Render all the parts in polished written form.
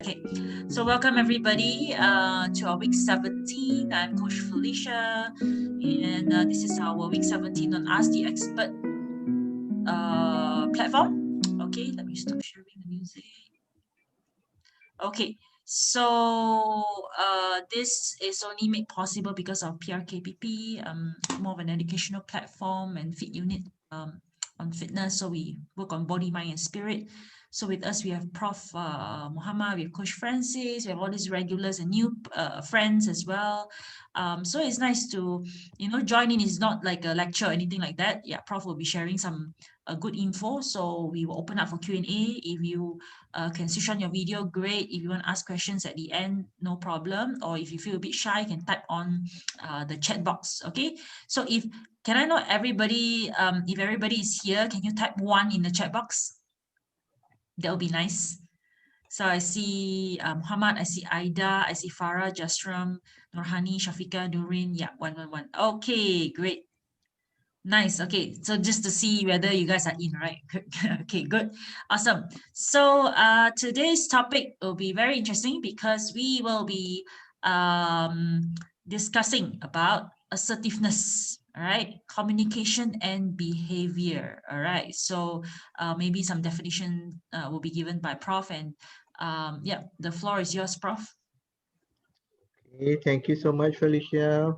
Okay, so welcome everybody to our week 17. I'm Coach Felicia, and this is our week 17 on Ask the Expert platform. Okay, let me stop sharing the music. Okay, so this is only made possible because of PRKPP, more of an educational platform, and Fit Unit on fitness. So we work on body, mind, and spirit. So with us, we have Prof. Mohammad, we have Coach Francis, we have all these regulars and new friends as well. So it's nice to, join in. It's not like a lecture or anything like that. Yeah, Prof will be sharing some good info. So we will open up for Q&A. If you can switch on your video, great. If you want to ask questions at the end, no problem. Or if you feel a bit shy, you can type on the chat box. Okay. So can I know everybody, if everybody is here, can you type 1 in the chat box? That would be nice. So I see Muhammad, I see Aida, I see Farah, Jasram, Nurhani, Shafika, Nurin. Yeah, 111. Okay, great. Nice. Okay. So just to see whether you guys are in, right? Okay, good. Awesome. So today's topic will be very interesting because we will be discussing about assertiveness, all right? Communication and behavior, all right? So maybe some definition will be given by Prof. And yeah, the floor is yours, Prof. Okay, thank you so much, Felicia.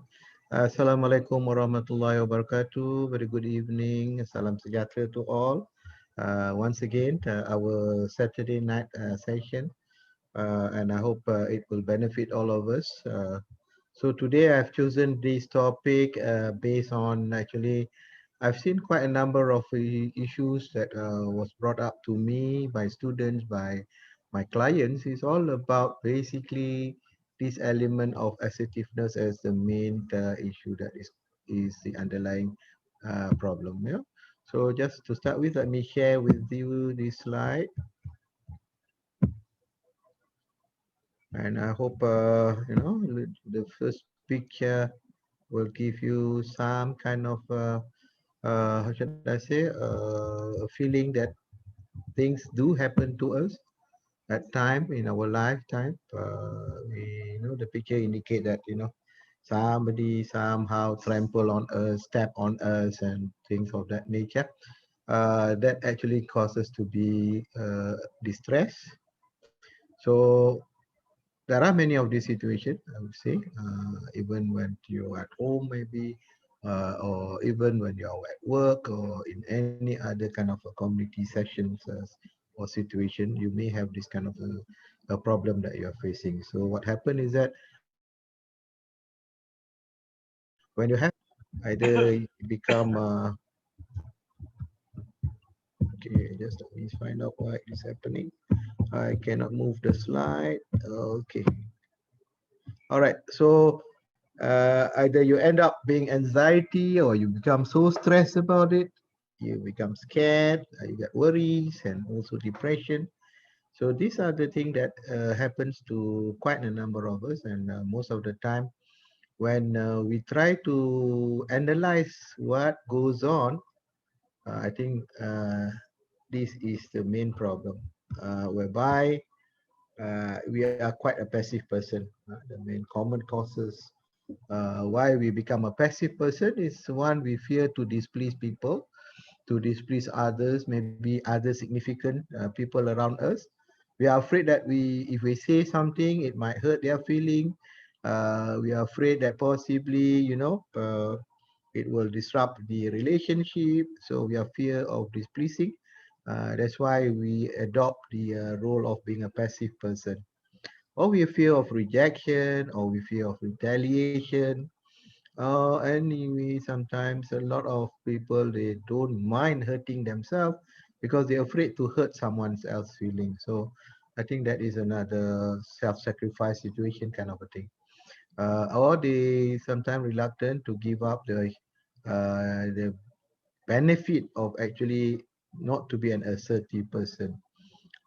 Assalamualaikum warahmatullahi wabarakatuh. Very good evening. Salam sejahtera to all. Once again, our Saturday night session, and I hope it will benefit all of us. So today I've chosen this topic based on actually I've seen quite a number of issues that was brought up to me by students, by my clients. It's all about basically this element of assertiveness as the main issue that is the underlying problem. Yeah. So just to start with, let me share with you this slide, and I hope the first picture will give you some kind of how should I say, a feeling that things do happen to us at time in our lifetime. We the picture indicate that somebody somehow trample on us, step on us, and things of that nature. That actually causes to be distressed. So there are many of these situations, I would say, even when you're at home, maybe, or even when you're at work or in any other kind of a community sessions or situation, you may have this kind of a problem that you're facing. So what happened is that when you have either you become, okay, just let me find out why it is happening. I cannot move the slide. Okay. All right. So either you end up being anxiety or you become so stressed about it, you become scared, you get worries and also depression. So these are the things that happens to quite a number of us, and most of the time when we try to analyze what goes on, I think this is the main problem, whereby we are quite a passive person. The main common causes why we become a passive person is one, we fear to displease people, to displease others, maybe other significant people around us. We are afraid that if we say something, it might hurt their feeling. We are afraid that possibly, it will disrupt the relationship. So we are fear of displeasing. That's why we adopt the role of being a passive person. Or we fear of rejection, or we fear of retaliation. Anyway, sometimes a lot of people, they don't mind hurting themselves because they're afraid to hurt someone else's feelings. So I think that is another self-sacrifice situation kind of a thing. Or they sometimes reluctant to give up the benefit of actually not to be an assertive person,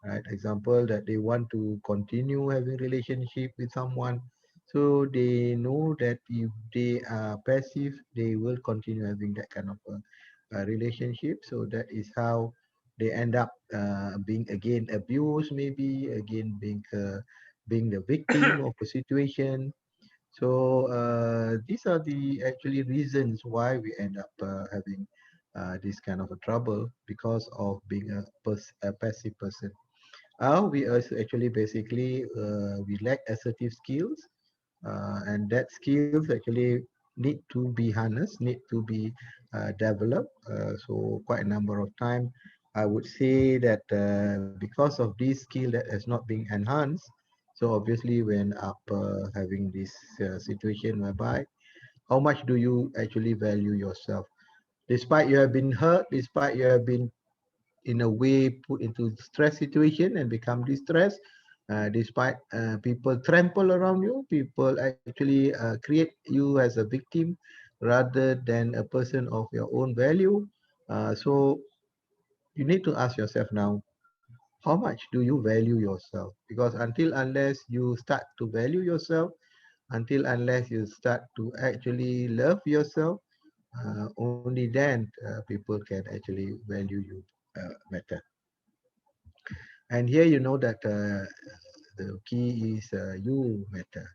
right? Example that they want to continue having relationship with someone, so they know that if they are passive, they will continue having that kind of a relationship. So that is how they end up being again abused, maybe again being the victim of a situation. So these are the actually reasons why we end up having this kind of a trouble because of being a passive person. We are actually basically we lack assertive skills, and that skills actually need to be harnessed, need to be developed. So quite a number of time, I would say that because of this skill that has not been enhanced, so obviously we end up having this situation whereby how much do you actually value yourself? Despite you have been hurt, despite you have been in a way put into stress situation and become distressed, despite people trample around you, people actually create you as a victim rather than a person of your own value. So you need to ask yourself now, how much do you value yourself? Because until unless you start to value yourself, until unless you start to actually love yourself, only then people can actually value you better. And here you know that the key is you matter,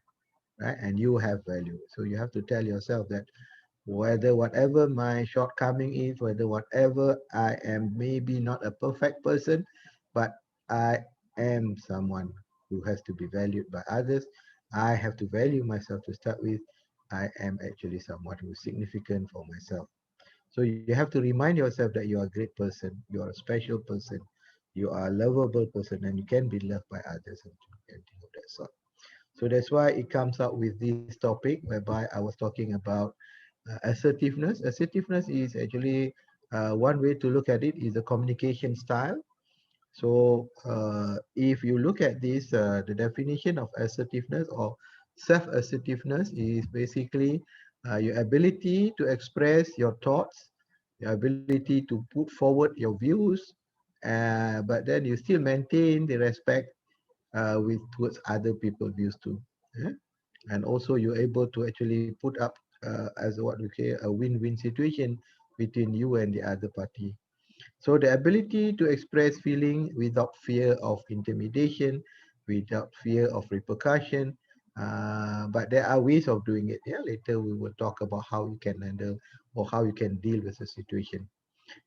right? And you have value. So you have to tell yourself that whether whatever my shortcoming is, whether whatever I am maybe not a perfect person, but I am someone who has to be valued by others. I have to value myself to start with. I am actually someone who is significant for myself. So you have to remind yourself that you are a great person, you are a special person, you are a lovable person, and you can be loved by others and things of that sort. So that's why it comes out with this topic whereby I was talking about assertiveness. Assertiveness is actually one way to look at it is a communication style. So if you look at this, the definition of assertiveness or self-assertiveness is basically your ability to express your thoughts, your ability to put forward your views, but then you still maintain the respect with towards other people's views too. Yeah? And also you're able to actually put up as what we say a win-win situation between you and the other party. So the ability to express feeling without fear of intimidation, without fear of repercussion. But there are ways of doing it. Yeah, later we will talk about how you can handle or how you can deal with the situation.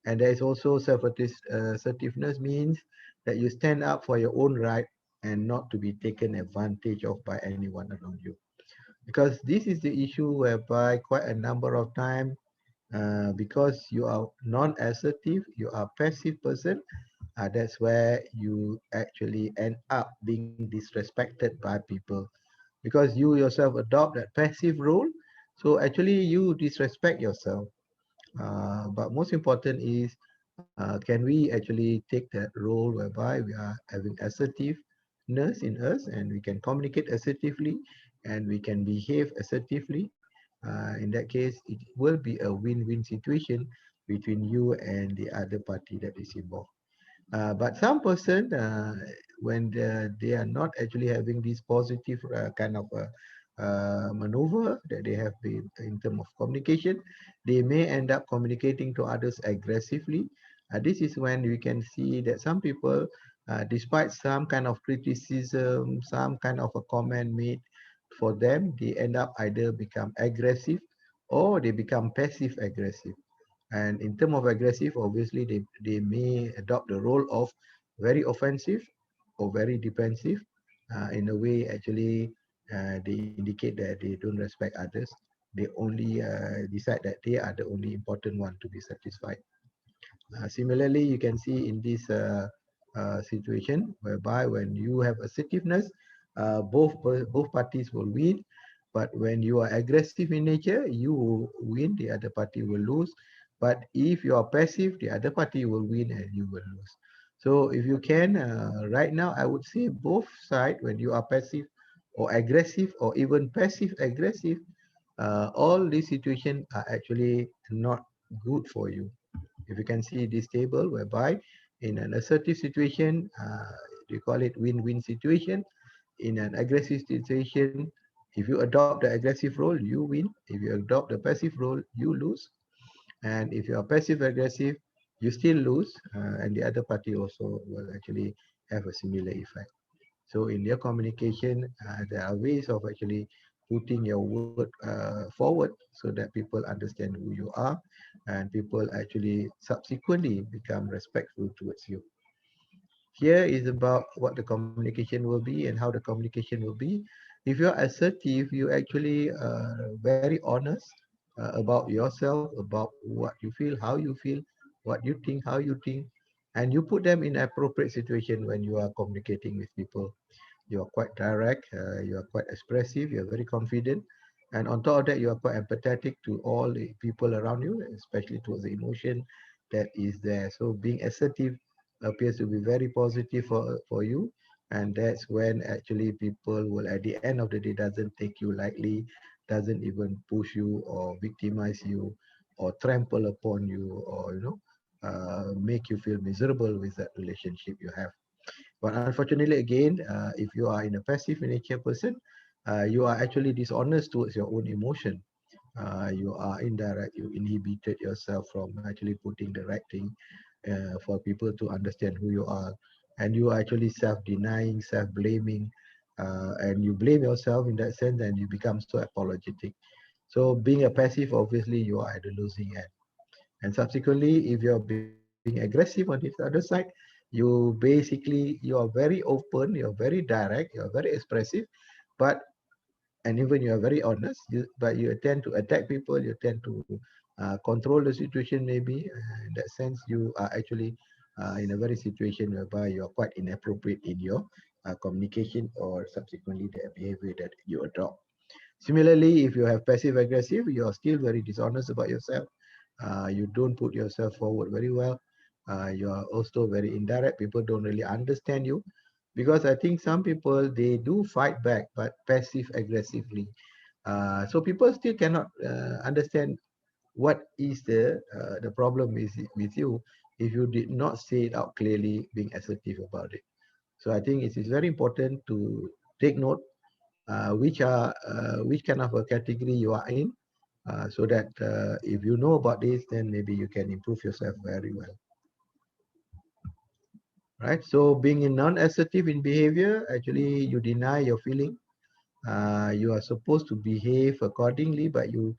And there is also self-assertiveness means that you stand up for your own right and not to be taken advantage of by anyone around you. Because this is the issue whereby quite a number of time because you are non-assertive, you are passive person, that's where you actually end up being disrespected by people because you yourself adopt that passive role. So actually you disrespect yourself. But most important is can we actually take that role whereby we are having assertiveness in us and we can communicate assertively and we can behave assertively. In that case, it will be a win-win situation between you and the other party that is involved. But some person, when they are not actually having this positive kind of maneuver that they have been in terms of communication, they may end up communicating to others aggressively. This is when we can see that some people, despite some kind of criticism, some kind of a comment made for them, they end up either become aggressive or they become passive aggressive. And in terms of aggressive, obviously they may adopt the role of very offensive or very defensive. In a way, actually, they indicate that they don't respect others. They only decide that they are the only important one to be satisfied. Similarly, you can see in this situation whereby when you have assertiveness, both parties will win. But when you are aggressive in nature, you will win, the other party will lose. But if you are passive, the other party will win and you will lose. So if you can, right now, I would say both sides, when you are passive or aggressive or even passive aggressive, all these situations are actually not good for you. If you can see this table whereby in an assertive situation, they call it win-win situation. In an aggressive situation, if you adopt the aggressive role, you win. If you adopt the passive role, you lose. And if you are passive aggressive, you still lose, and the other party also will actually have a similar effect. So in your communication, there are ways of actually putting your word forward so that people understand who you are, and people actually subsequently become respectful towards you. Here is about what the communication will be and how the communication will be. If you're assertive, you actually very honest about yourself, about what you feel, what you think, how you think, and you put them in appropriate situation when you are communicating with people. You are quite direct, you are quite expressive, you are very confident, and on top of that, you are quite empathetic to all the people around you, especially towards the emotion that is there. So being assertive appears to be very positive for you, and that's when actually people will at the end of the day doesn't take you lightly, doesn't even push you or victimize you or trample upon you, or make you feel miserable with that relationship you have. But unfortunately, again, if you are in a passive nature person, you are actually dishonest towards your own emotion. You are indirect, you inhibited yourself from actually putting the right thing for people to understand who you are. And you are actually self-denying, self-blaming, and you blame yourself in that sense, and you become so apologetic. So being a passive, obviously, you are at the losing end. And subsequently, if you're being aggressive on the other side, you are very open, you're very direct, you're very expressive, but and even you are very honest, but you tend to attack people, you tend to control the situation maybe. In that sense, you are actually in a very situation whereby you are quite inappropriate in your communication or subsequently the behavior that you adopt. Similarly, if you have passive aggressive, you are still very dishonest about yourself. You don't put yourself forward very well. You are also very indirect. People don't really understand you because I think some people they do fight back, but passive aggressively. So people still cannot understand what is the problem with you if you did not say it out clearly, being assertive about it. So I think it is very important to take note which kind of a category you are in, so that if you know about this, then maybe you can improve yourself very well, right? So being in non-assertive in behavior, actually you deny your feeling. You are supposed to behave accordingly, but you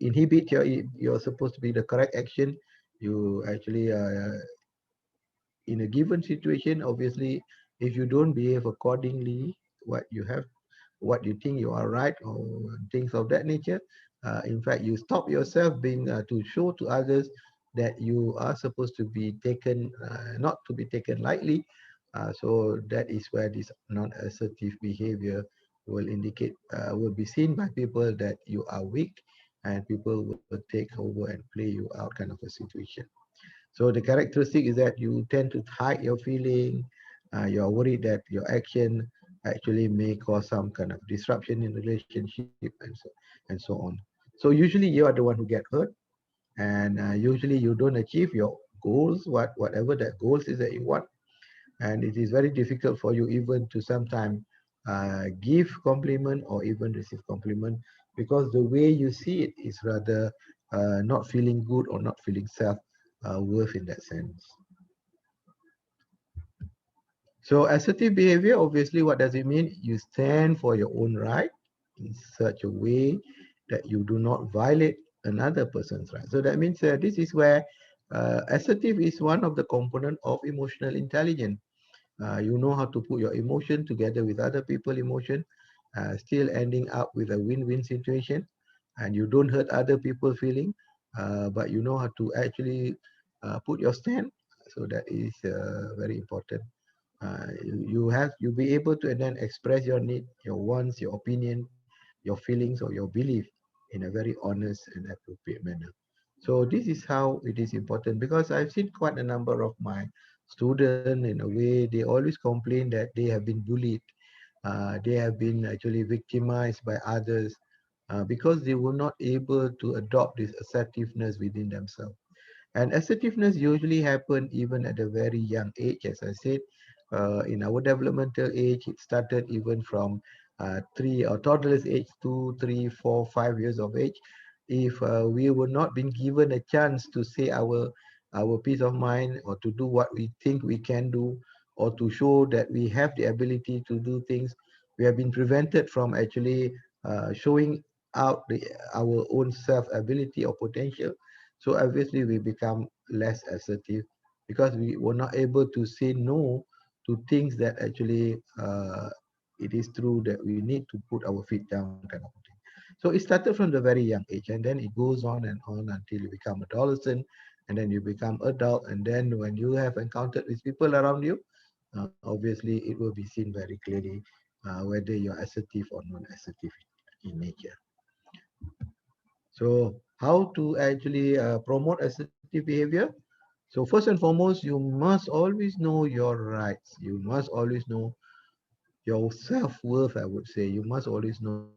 inhibit you're supposed to be the correct action. You actually in a given situation, obviously, if you don't behave accordingly, what you have, what you think you are right, or things of that nature, in fact, you stop yourself being to show to others that you are supposed to be taken, not to be taken lightly. So that is where this non-assertive behavior will indicate, will be seen by people that you are weak, and people will take over and play you out kind of a situation. So the characteristic is that you tend to hide your feeling. You are worried that your action actually may cause some kind of disruption in relationship and so on. So usually you are the one who get hurt, and usually you don't achieve your goals, whatever that goals is that you want, and it is very difficult for you even to sometimes give compliment or even receive compliment because the way you see it is rather not feeling good or not feeling self worth in that sense. So assertive behavior, obviously, what does it mean? You stand for your own right in such a way that you do not violate another person's right. So that means this is where assertive is one of the component of emotional intelligence. You know how to put your emotion together with other people emotion, still ending up with a win-win situation, and you don't hurt other people feeling, but you know how to actually put your stand. So that is very important. You be able to then express your need, your wants, your opinion, your feelings, or your belief in a very honest and appropriate manner. So this is how it is important, because I've seen quite a number of my students in a way they always complain that they have been bullied, they have been actually victimized by others because they were not able to adopt this assertiveness within themselves. And assertiveness usually happen even at a very young age, as I said. In our developmental age, it started even from 3 or toddlers age, 2, 3, 4, 5 years of age. If we were not been given a chance to say our our peace of mind, or to do what we think we can do, or to show that we have the ability to do things, we have been prevented from actually showing out our own self ability or potential. So obviously we become less assertive because we were not able to say no to things that actually it is true that we need to put our feet down, kind of thing. So it started from the very young age, and then it goes on and on until you become adolescent, and then you become adult, and then when you have encountered with people around you, obviously it will be seen very clearly whether you're assertive or non-assertive in nature. So how to actually promote assertive behavior? So first and foremost, you must always know your rights. You must always know your self-worth, I would say. You must always know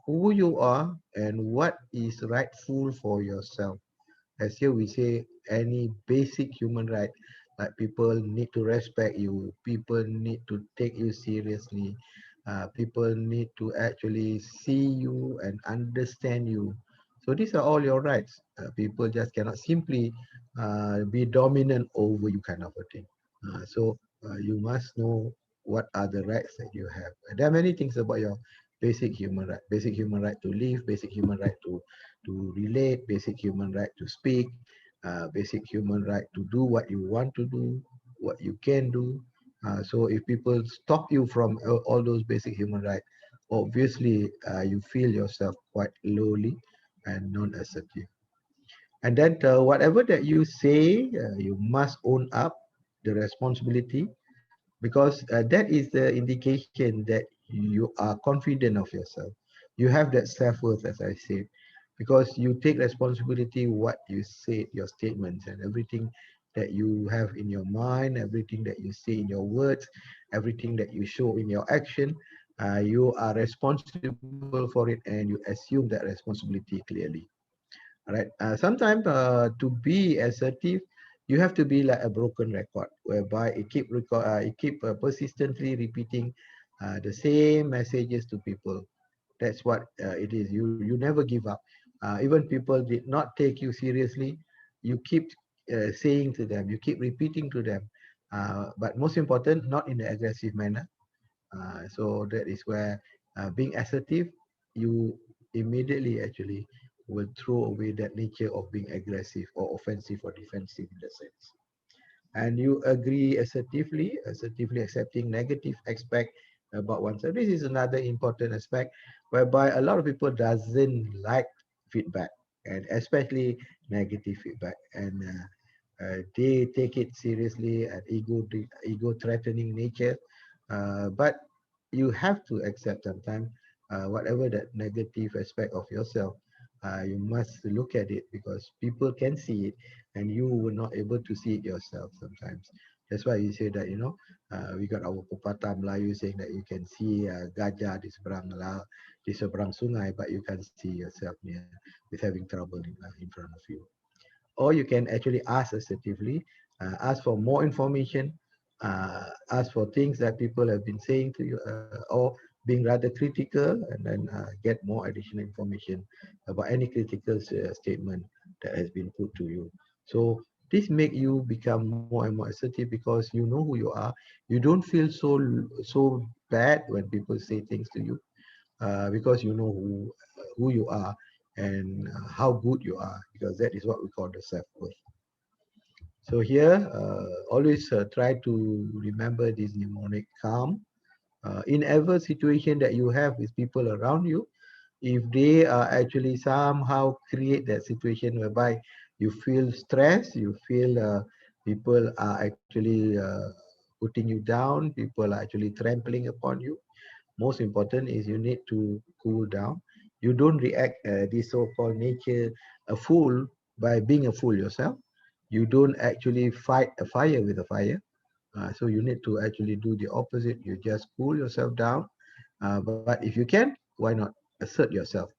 who you are and what is rightful for yourself. As here we say, any basic human right, like people need to respect you, people need to take you seriously, people need to actually see you and understand you. So these are all your rights. People just cannot simply be dominant over you, kind of a thing. So you must know what are the rights that you have. And there are many things about your basic human right to live, basic human right to relate, basic human right to speak, basic human right to do what you want to do, what you can do. So if people stop you from all those basic human rights, obviously you feel yourself quite lowly and non-assertive. And then whatever that you say, you must own up the responsibility, because that is the indication that you are confident of yourself. You have that self-worth, as I said, because you take responsibility what you say, your statements and everything that you have in your mind, everything that you say in your words, everything that you show in your action. You are responsible for it, and you assume that responsibility clearly. All right. Sometimes to be assertive, you have to be like a broken record, whereby it keep persistently repeating the same messages to people. That's what it is. You never give up. Even people did not take you seriously, you keep saying to them, you keep repeating to them. But most important, not in an aggressive manner. So that is where being assertive, you immediately actually will throw away that nature of being aggressive or offensive or defensive in that sense. And you agree assertively accepting negative aspect about oneself. This is another important aspect whereby a lot of people doesn't like feedback, and especially negative feedback. And they take it seriously and ego threatening nature. But you have to accept sometimes whatever that negative aspect of yourself, you must look at it because people can see it and you were not able to see it yourself sometimes. That's why you say that, we got our pepatah Melayu saying that you can see gajah di seberang sungai, but you can't see yourself near with having trouble in front of you. Or you can actually ask assertively, ask for more information, ask for things that people have been saying to you, or being rather critical, and then get more additional information about any critical statement that has been put to you. So this make you become more and more assertive because you know who you are. You don't feel so bad when people say things to you, because you know who you are and how good you are, because that is what we call the self-worth. So here, always try to remember this mnemonic calm. In every situation that you have with people around you, if they are actually somehow create that situation whereby you feel stress, you feel people are actually putting you down, people are actually trampling upon you, most important is you need to cool down. You don't react this so-called nature a fool by being a fool yourself. You don't actually fight a fire with a fire. So you need to actually do the opposite. You just cool yourself down. But if you can, why not assert yourself?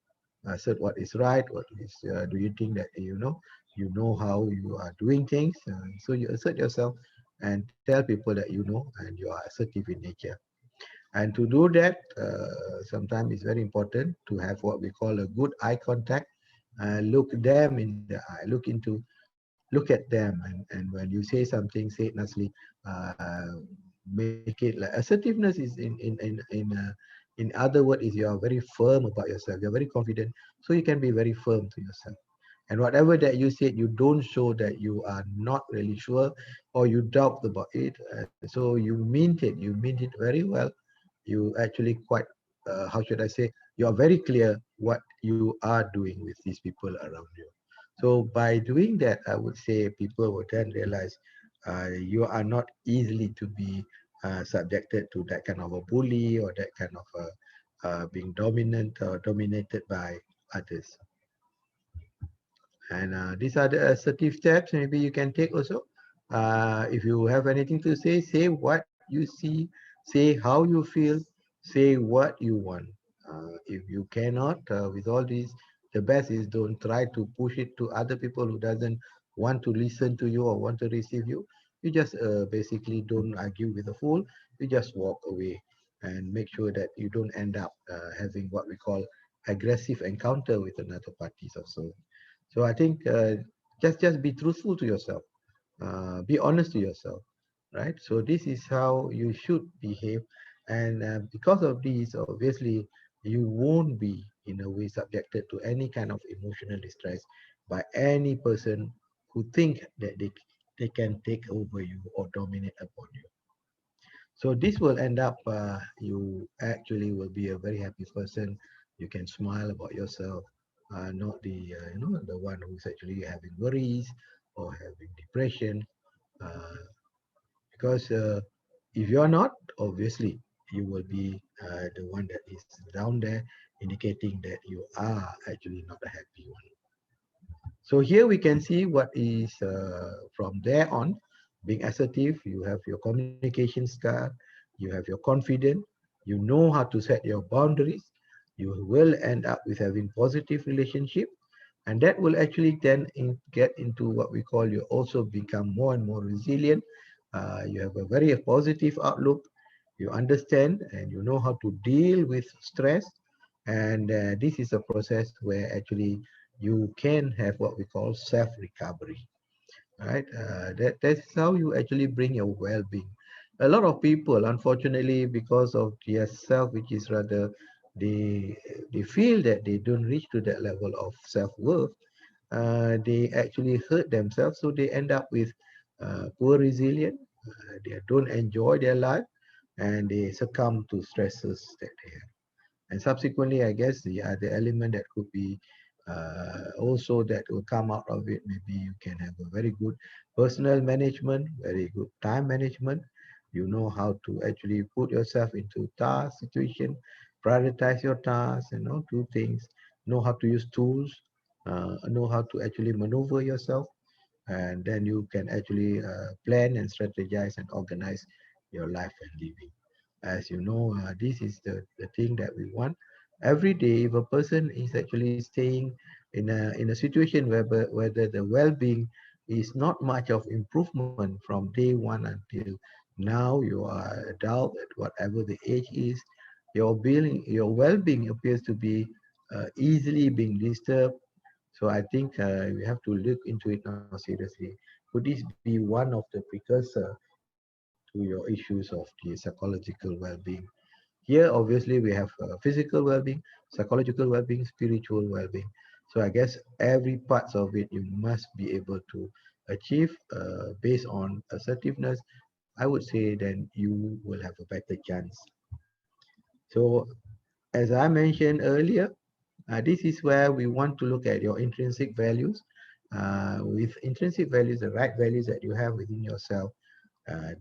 Assert what is right. What is do you think that you know how you are doing things. So you assert yourself and tell people that you know and you are assertive in nature. And to do that, sometimes it's very important to have what we call a good eye contact. Look them in the eye, look into look at them, and when you say something, say it nicely. Make it like assertiveness is in other words is you are very firm about yourself. You're very confident, so you can be very firm to yourself. And whatever that you said, you don't show that you are not really sure or you doubt about it. So you mean it. You mean it very well. You actually quite, how should I say, you are very clear what you are doing with these people around you. So by doing that, I would say people will then realize you are not easily to be subjected to that kind of a bully or that kind of being dominant or dominated by others. And these are the assertive steps maybe you can take also. If you have anything to say what you see, say how you feel, say what you want. If you cannot, with all these, the best is don't try to push it to other people who doesn't want to listen to you or want to receive you. You just basically don't argue with a fool. You just walk away and make sure that you don't end up having what we call aggressive encounter with another parties also. So I think just be truthful to yourself, be honest to yourself, right? So this is how you should behave, and because of this, obviously, you won't be in a way subjected to any kind of emotional distress by any person who think that they can take over you or dominate upon you. So this will end up, you actually will be a very happy person. You can smile about yourself, not the one who's actually having worries or having depression. Uh, because if you're not, obviously you will be the one that is down there, indicating that you are actually not a happy one. So here we can see what is from there on, being assertive, you have your communication style, you have your confidence, you know how to set your boundaries, you will end up with having positive relationship, and that will actually then get into what we call you also become more and more resilient. You have a very positive outlook, you understand and you know how to deal with stress, and this is a process where actually you can have what we call self recovery, right? That's how you actually bring your well-being. A lot of people, unfortunately, because of their self, which is rather they feel that they don't reach to that level of self-worth, they actually hurt themselves, so they end up with poor resilience. They don't enjoy their life, and they succumb to stresses that they have. And subsequently, I guess the other element that could be also that will come out of it, maybe you can have a very good personal management, very good time management. You know how to actually put yourself into task situation, prioritize your tasks, do things, know how to use tools, know how to actually maneuver yourself, and then you can actually plan and strategize and organize your life and living. As you know, this is the thing that we want. Every day, if a person is actually staying in a situation whether the well-being is not much of improvement from day one until now, you are adult at whatever the age is, your well-being appears to be easily being disturbed. So I think we have to look into it now seriously. Could this be one of the precursor to your issues of the psychological well-being? Here, obviously, we have physical well-being, psychological well-being, spiritual well-being. So I guess every parts of it you must be able to achieve based on assertiveness. I would say then you will have a better chance. So as I mentioned earlier, this is where we want to look at your intrinsic values. With intrinsic values, the right values that you have within yourself,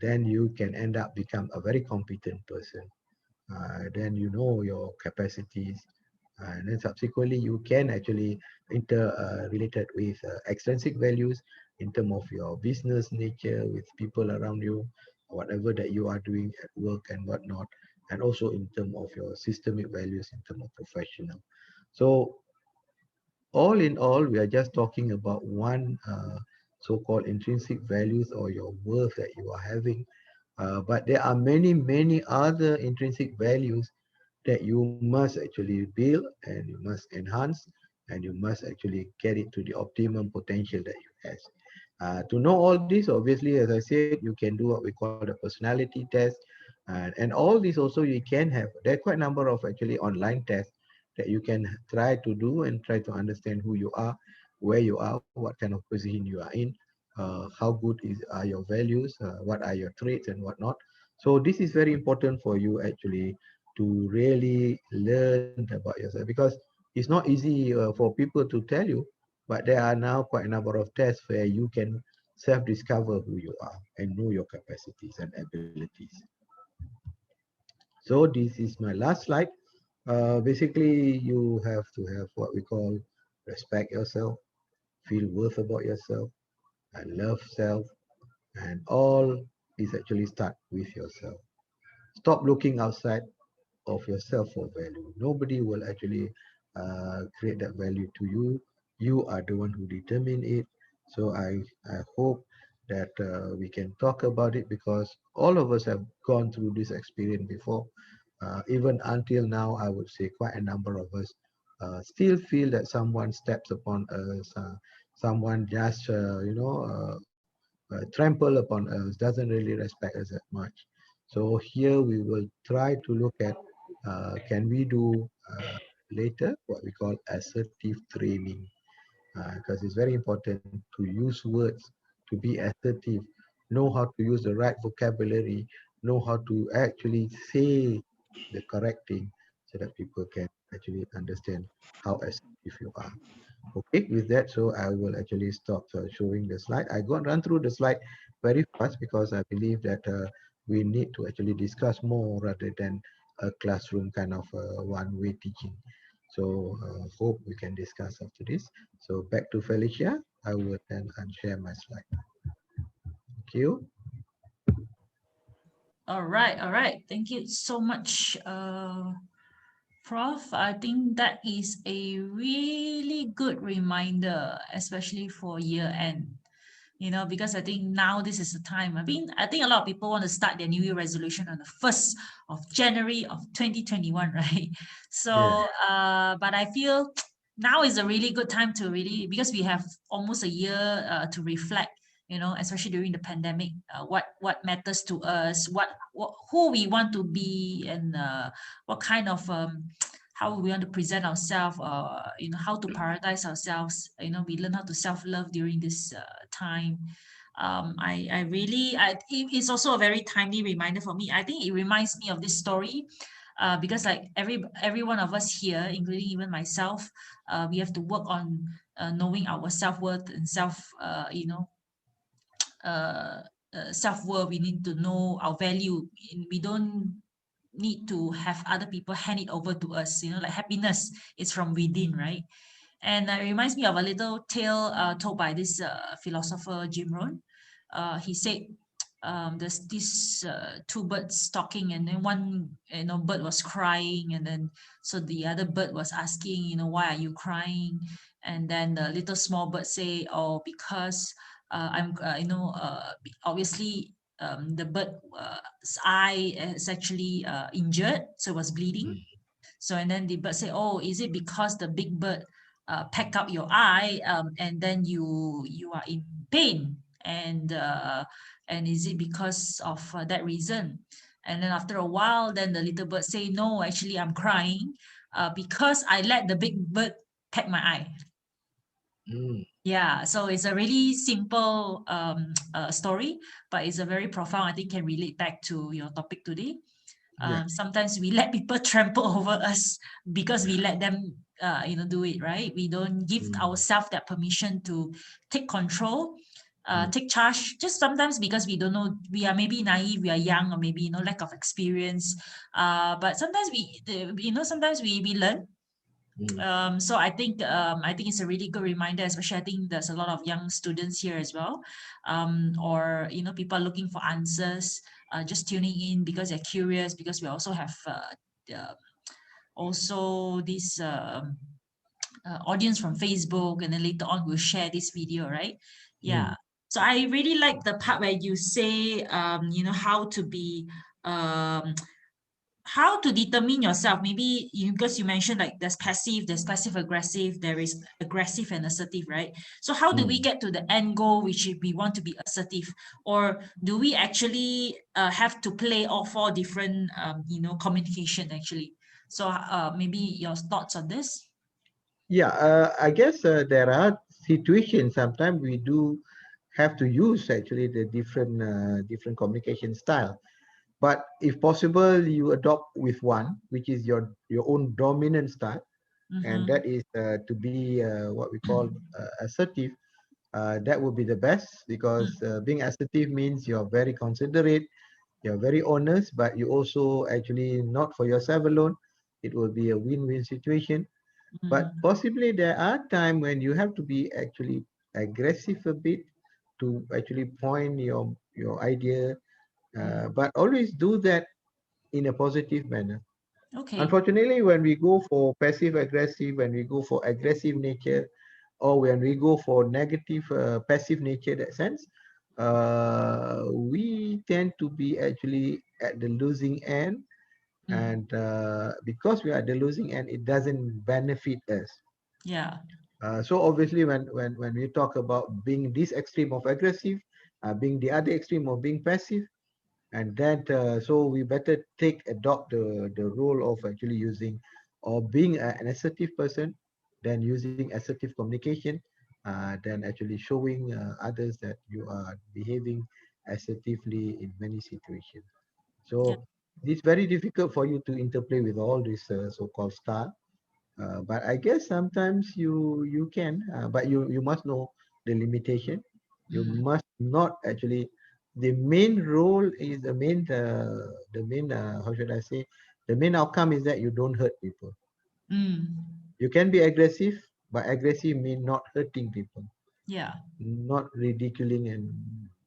then you can end up become a very competent person. Then you know your capacities, and then subsequently you can actually inter related with extrinsic values in terms of your business nature with people around you, whatever that you are doing at work and whatnot, and also in terms of your systemic values in terms of professional. So all in all, we are just talking about one so-called intrinsic values or your worth that you are having. But there are many, many other intrinsic values that you must actually build and you must enhance and you must actually get it to the optimum potential that you have. To know all this, obviously, as I said, you can do what we call the personality test, and all these also you can have. There are quite a number of actually online tests that you can try to do and try to understand who you are, where you are, what kind of position you are in, how good are your values, what are your traits and whatnot. So this is very important for you actually to really learn about yourself, because it's not easy for people to tell you, but there are now quite a number of tests where you can self-discover who you are and know your capacities and abilities. So this is my last slide. Basically, you have to have what we call respect yourself, feel worth about yourself, and love self, and all is actually start with yourself. Stop looking outside of yourself for value. Nobody will actually create that value to you. You are the one who determine it. So I hope that we can talk about it, because all of us have gone through this experience before. Even until now, I would say quite a number of us still feel that someone steps upon us, someone just trample upon us, doesn't really respect us that much. So here we will try to look at can we do later what we call assertive training, because it's very important to use words, to be assertive, know how to use the right vocabulary, know how to actually say the correct thing so that people can actually understand how assertive you are. Okay, with that, so I will actually stop showing the slide. I got run through the slide very fast because I believe that we need to actually discuss more rather than a classroom kind of one-way teaching. So hope we can discuss after this. So back to Felicia. I will then unshare my slide. Thank you. All right, all right. Thank you so much, Prof. I think that is a really good reminder, especially for year end. Because I think now this is the time. I think a lot of people want to start their New Year resolution on the 1st of January of 2021, right? Yeah. So, but I feel now is a really good time to really, because we have almost a year to reflect, especially during the pandemic, what matters to us, what who we want to be, and what kind of how we want to present ourselves, how to prioritize ourselves. We learn how to self-love during this time. I really, it's also a very timely reminder for me. I think it reminds me of this story, because like every one of us here, including even myself, we have to work on knowing our self-worth and uh, self-worth. We need to know our value. We don't need to have other people hand it over to us. Like happiness is from within, right? And it reminds me of a little tale told by this philosopher Jim Rohn. He said, there's these two birds talking, and then one bird was crying, and then so the other bird was asking, why are you crying? And then the little small bird say, oh, because I'm obviously the bird's eye is actually injured, so it was bleeding. Mm, So and then the bird say, "Oh, is it because the big bird peck up your eye, and then you are in pain, and is it because of that reason?" And then after a while, then the little bird say, "No, actually, I'm crying because I let the big bird peck my eye." mm, Yeah, so it's a really simple story, but it's a very profound. I think can relate back to your topic today. yeah. Sometimes we let people trample over us because we let them do it, right? We don't give Mm, ourselves that permission to take control, mm, take charge, just sometimes because we don't know. We are maybe naive, we are young, or maybe lack of experience, but sometimes sometimes we learn. mm, So I think it's a really good reminder, especially I think there's a lot of young students here as well, or people are looking for answers, just tuning in because they're curious, because we also have also this audience from Facebook, and then later on we'll share this video, right? Yeah. mm, So I really like the part where you say, how to be um, how to determine yourself? Maybe because you mentioned like there's passive aggressive, there is aggressive and assertive, right? So how do we Mm. get to the end goal, which is we want to be assertive, or do we actually have to play all four different communication actually? So maybe your thoughts on this? Yeah, I guess there are situations sometimes we do have to use actually the different communication style. But if possible, you adopt with one, which is your own dominant style, and Mm-hmm. that is to be what we call assertive. That would be the best because being assertive means you're very considerate, you're very honest, but you also actually not for yourself alone. It will be a win-win situation. But Mm-hmm. possibly there are times when you have to be actually aggressive a bit to actually point your idea, but always do that in a positive manner. Okay. Unfortunately, when we go for passive aggressive, when we go for aggressive nature, or when we go for negative passive nature, that sense, we tend to be actually at the losing end, Mm. and because we are at the losing end, it doesn't benefit us. Yeah. So obviously, when we talk about being this extreme of aggressive, being the other extreme of being passive, and that so we better adopt the role of actually using or being an assertive person than using assertive communication, than actually showing others that you are behaving assertively in many situations. Yeah. So it's very difficult for you to interplay with all this so-called style, but I guess sometimes you can, but you must know the limitation. You Mm. must not actually. The main role is the main how should I say? The main outcome is that you don't hurt people. Mm. You can be aggressive, but aggressive mean not hurting people, Yeah. not ridiculing and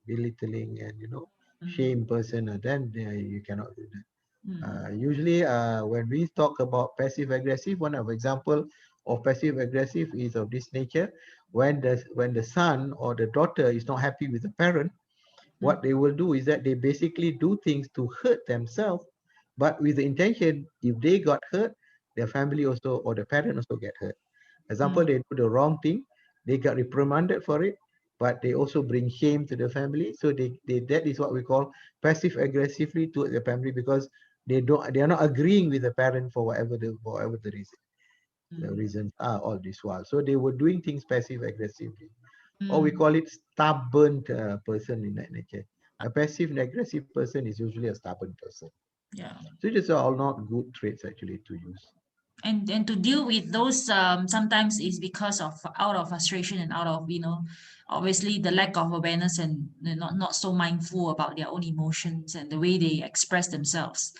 belittling and Mm. shame person. Then you cannot do that. Mm. Usually, when we talk about passive aggressive, one of example of passive aggressive is of this nature. When the son or the daughter is not happy with the parent, what Mm. they will do is that they basically do things to hurt themselves, but with the intention, if they got hurt, their family also or the parent also get hurt. Example, Mm. they do the wrong thing, they got reprimanded for it, but they also bring shame to the family. So they that is what we call passive aggressively towards the family because they are not agreeing with the parent for whatever the Mm. reasons are all this while. So they were doing things passive aggressively, or we Mm. call it stubborn person in that nature. A passive aggressive person is usually a stubborn person. Yeah. So these are all not good traits actually to use. And to deal with those sometimes is because of out of frustration and out of obviously the lack of awareness and not so mindful about their own emotions and the way they express themselves.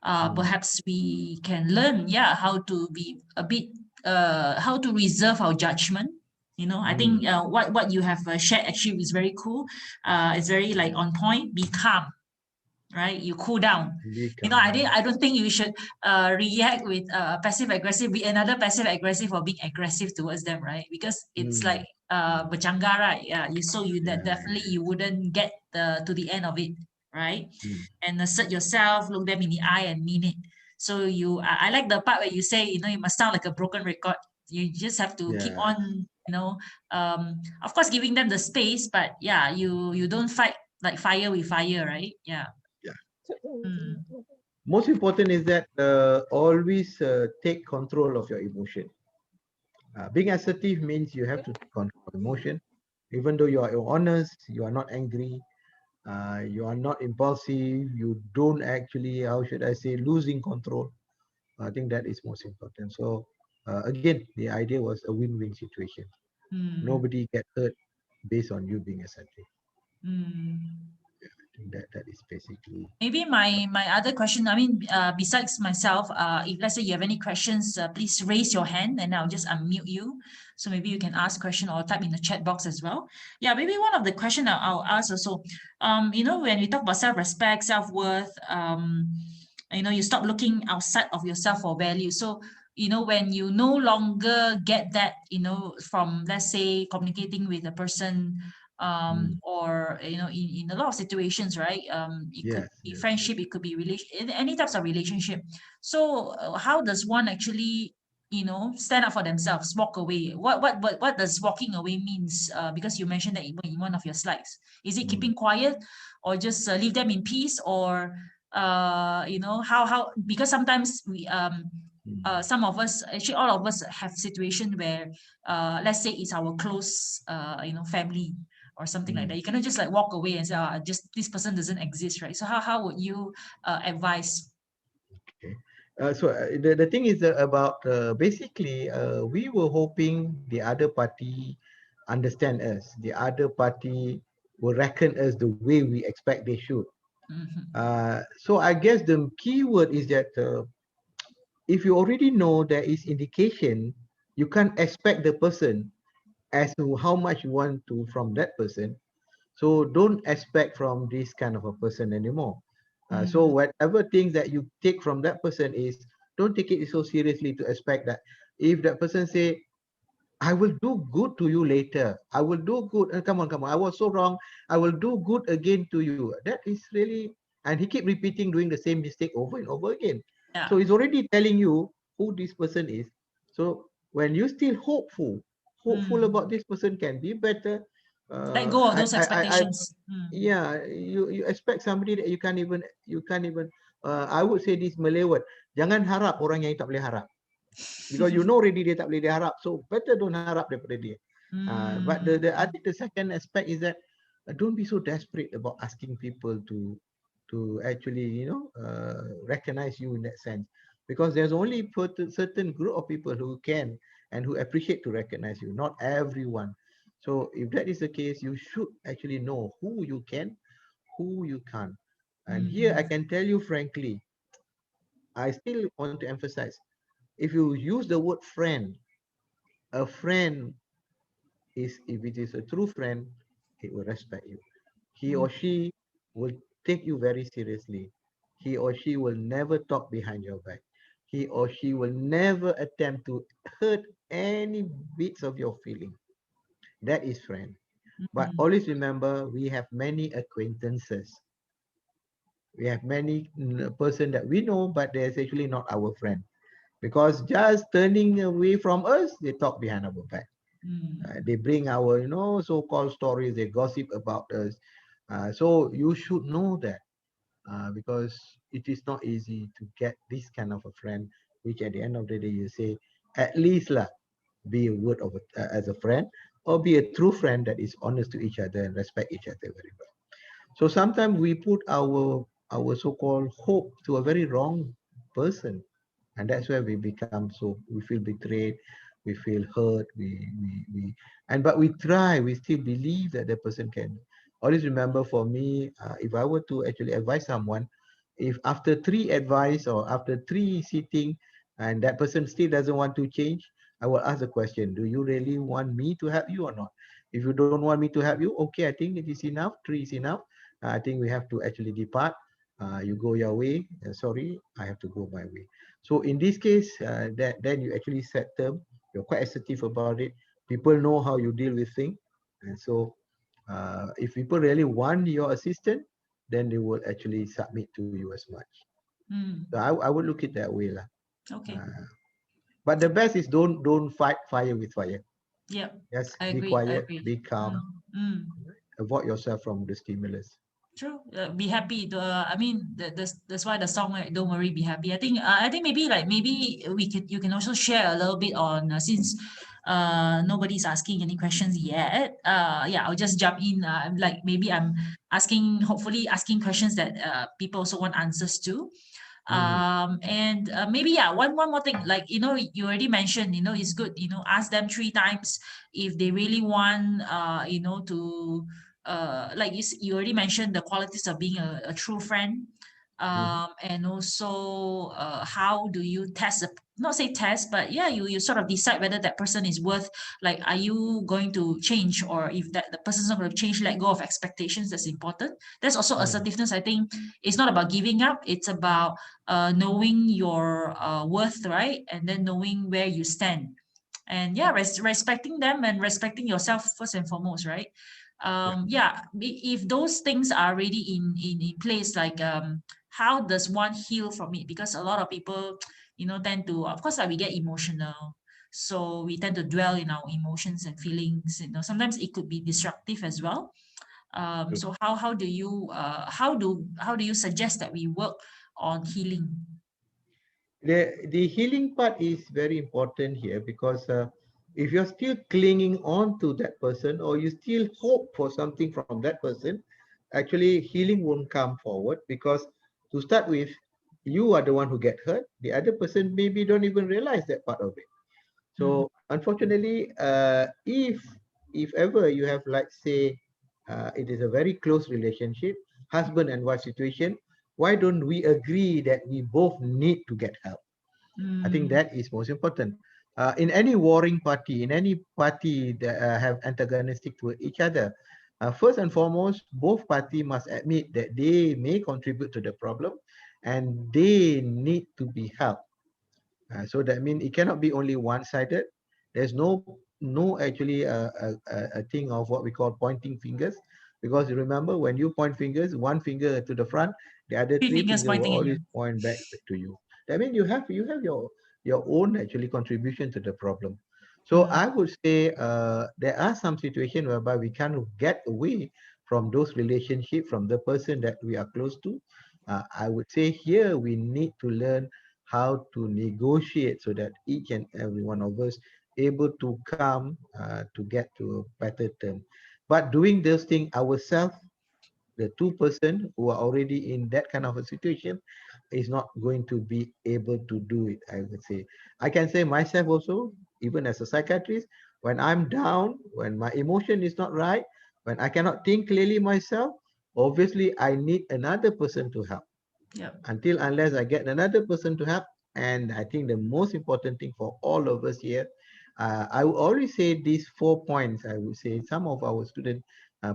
Mm, Perhaps we can learn, yeah, how to be a bit how to reserve our judgment. I mm, think what you have shared actually is very cool. It's very like on point. Be calm, right? You cool down. become. I don't think you should react with passive aggressive, be another passive aggressive or being aggressive towards them, right? Because it's like Mm, berjangga, right? Yeah, you that yeah, definitely you wouldn't get to the end of it, right? mm, And assert yourself, look them in the eye and mean it. So I like the part where you say, you must sound like a broken record. You just have to keep yeah, on, of course, giving them the space, but yeah, you don't fight like fire with fire, right? Yeah. yeah. Mm. Most important is that always take control of your emotion. Being assertive means you have to control emotion. Even though you are honest, you are not angry, you are not impulsive, you don't actually, how should I say, losing control. I think that is most important. So again, the idea was a win-win situation. Mm. Nobody get hurt based on you being assertive. Mm. I think that is basically. Maybe my other question, I mean, besides myself, if let's say you have any questions, please raise your hand and I'll just unmute you. So maybe you can ask question or type in the chat box as well. Yeah, maybe one of the question I'll ask also, when we talk about self-respect, self-worth, you stop looking outside of yourself for value. So, when you no longer get that, from, let's say, communicating with a person, Mm. or in a lot of situations, right? It could Yes, be yes, yes. friendship, it could be any types of relationship. So how does one actually stand up for themselves, walk away? What does walking away means? Because you mentioned that in one of your slides, is it Mm. keeping quiet, or just leave them in peace, or how, because sometimes Mm. some of us, actually all of us, have situation where let's say it's our close family or something like that. Mm. You cannot just like walk away and say, just this person doesn't exist, right? So how would you advise? Okay. So the thing is about basically we were hoping the other party understand us. The other party will reckon us the way we expect they should. Mhm. So I guess the key word is that if you already know there is indication, you can't expect the person as to how much you want to from that person. So don't expect from this kind of a person anymore. So Mm, whatever things that you take from that person is, don't take it so seriously to expect that if that person say, I will do good to you later, I will do good, and come on, I was so wrong, I will do good again to you. That is really, and he keep repeating doing the same mistake over and over again. So yeah. he's already telling you who this person is. So when you still hopeful about Mm. this person can be better, Let go of I, those I, I, expectations. yeah, you expect somebody that you can't even I would say this Malay word, jangan harap orang yang tak boleh harap, because you know already dia tak boleh diharap, so better don't harap daripada dia. But Mm, the I think the second aspect is that don't be so desperate about asking people to actually recognize you in that sense, because there's only certain group of people who can and who appreciate to recognize you, not everyone. So if that is the case, you should actually know who you can, who you can't. And here I mm, can tell you frankly, I still want to emphasize, if you use the word friend, a friend is, if it is a true friend, he will respect you. He mm, or she will take you very seriously. He or she will never talk behind your back. He or she will never attempt to hurt any bits of your feeling. That is friend. But mm, always remember, we have many acquaintances. We have many person that we know, but they're actually not our friend. Because just turning away from us, they talk behind our back. mm, They bring our, so-called stories. They gossip about us. So you should know that because it is not easy to get this kind of a friend, which at the end of the day you say, at least lah, be a word of as a friend, or be a true friend that is honest to each other and respect each other very well. So sometimes we put our so-called hope to a very wrong person, and that's where we become so, we feel betrayed, we feel hurt, we and but we try, we still believe that the person can. Always remember, for me, if I were to actually advise someone, if after three advice or after three sitting and that person still doesn't want to change, I will ask the question, do you really want me to help you or not? If you don't want me to help you, okay, I think it is enough, three is enough. I think we have to actually depart. You go your way, sorry, I have to go my way. So in this case, that then you actually set term. You're quite assertive about it. People know how you deal with things, and so if people really want your assistance, then they will actually submit to you as much. So mm. I would look it that way, lah. Okay. Uh, but the best is don't fight fire with fire. Yeah, Just I be agree. I quiet, agree. be calm, Mm. avoid yourself from the stimulus. True. Be happy. I mean, that's why the song, like, "Don't Worry, Be Happy." I think maybe you can also share a little bit on, since nobody's asking any questions yet. Yeah, I'll just jump in. Like, maybe I'm hopefully asking questions that people also want answers to. Mm, And maybe, yeah, one more thing, like, you already mentioned, it's good, ask them 3 times if they really want, to like you already mentioned the qualities of being a true friend. mhm, And also, how do you test not say test, but yeah, you sort of decide whether that person is worth, like, are you going to change, or if that the person's not going to change, let go of expectations. That's important. That's also mm. assertiveness. I think it's not about giving up, it's about knowing your worth, right? And then knowing where you stand. And yeah, respecting them and respecting yourself first and foremost, right? Yeah, if those things are already in place, like how does one heal from it? Because a lot of people, tend to, of course, like we get emotional, so we tend to dwell in our emotions and feelings. Sometimes it could be destructive as well. True. So how do you how do you suggest that we work on healing? The healing part is very important here because if you're still clinging on to that person or you still hope for something from that person, actually healing won't come forward because to start with, you are the one who get hurt. The other person maybe don't even realize that part of it. Mm, So unfortunately, if ever you have, like, say, it is a very close relationship, husband and wife situation, why don't we agree that we both need to get help? I think mm, that is most important. In any warring party, in any party that have antagonistic to each other, first and foremost, both party must admit that they may contribute to the problem and they need to be helped. So that means it cannot be only one-sided. There's no actually a thing of what we call pointing fingers, because you remember when you point fingers, one finger to the front, the other three three fingers finger will pointing at always you. point back to you. That means you have your own actually contribution to the problem. So Mm, I would say there are some situations whereby we can get away from those relationships from the person that we are close to. I would say here we need to learn how to negotiate so that each and every one of us able to come to get to a better term. But doing those things ourselves, the two person who are already in that kind of a situation is not going to be able to do it, I would say. I can say myself also, even as a psychiatrist, when I'm down, when my emotion is not right, when I cannot think clearly myself, obviously I need another person to help. yeah. Until unless I get another person to help. And I think the most important thing for all of us here, I would always say these 4 points. I would say some of our students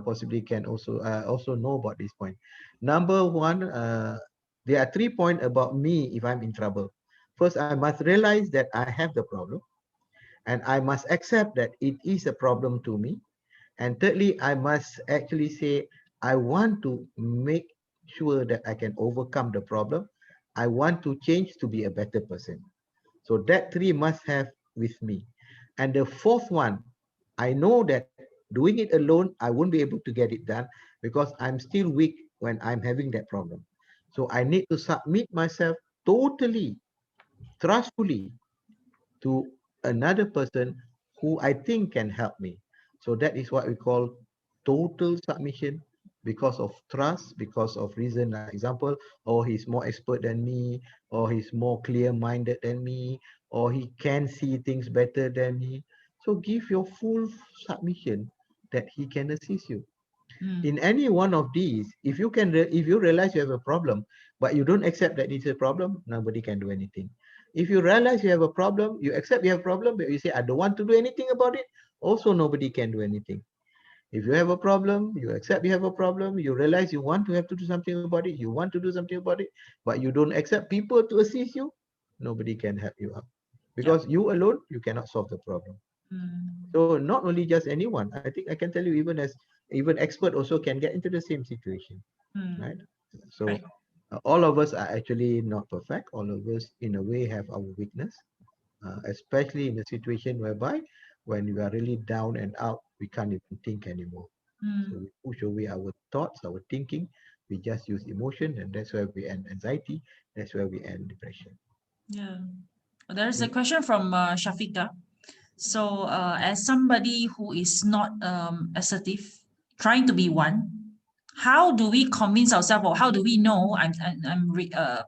possibly can also know about this point. Number one, there are 3 points about me if I'm in trouble. First, I must realize that I have the problem, and I must accept that it is a problem to me. And thirdly, I must actually say, I want to make sure that I can overcome the problem. I want to change to be a better person. So that three must have with me. And the fourth one, I know that doing it alone, I won't be able to get it done because I'm still weak when I'm having that problem. So I need to submit myself totally, trustfully to another person who I think can help me. So that is what we call total submission, because of trust, because of reason. Like example, or he's more expert than me, or he's more clear-minded than me, or he can see things better than me. So give your full submission that he can assist you. Mm, In any one of these, if you realize you have a problem but you don't accept that it's a problem, nobody can do anything. If you realize you have a problem, you accept you have a problem, but you say I don't want to do anything about it, also nobody can do anything. If you have a problem, you accept you have a problem, you realize you want to have to do something about it, you want to do something about it, but you don't accept people to assist you, nobody can help you out, yeah. because you alone you cannot solve the problem. Mm, So not only just anyone, I think I can tell you, even expert also can get into the same situation, mm, right? So right. all of us are actually not perfect. All of us, in a way, have our weakness, especially in a situation whereby when we are really down and out, we can't even think anymore. So Mm, we push away our thoughts, our thinking. We just use emotion, and that's where we end anxiety. That's where we end depression. yeah. There's a Mm. question from Shafika. So, as somebody who is not assertive, trying to be one, how do we convince ourselves, or how do we know? I'm